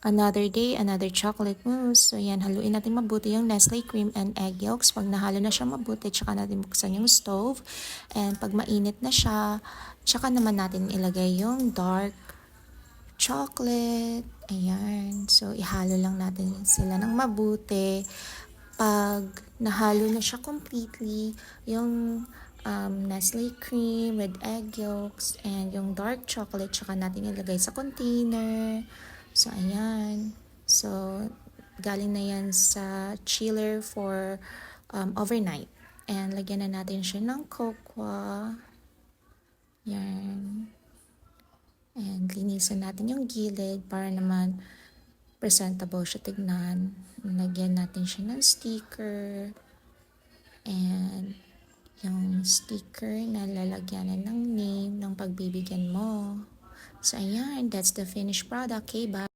Another day, another chocolate mousse. So yan, haluin natin mabuti yung Nestle cream and egg yolks. Pag nahalo na siya mabuti, tsaka natin buksan yung stove. And pag mainit na siya, tsaka naman natin ilagay yung dark chocolate. Ayan. So ihalo lang natin sila ng mabuti. Pag nahalo na siya completely, yung Nestle cream with egg yolks and yung dark chocolate, tsaka natin ilagay sa container. So, ayan. So, galing na yan sa chiller for overnight. And lagyan na natin siya ng cocoa. Yan. And linisan natin yung gilid para naman presentable siya tignan. Lagyan natin siya ng sticker. And yung sticker na lalagyanan ng name ng pagbibigyan mo. So, ayan. That's the finished product. Okay, bye.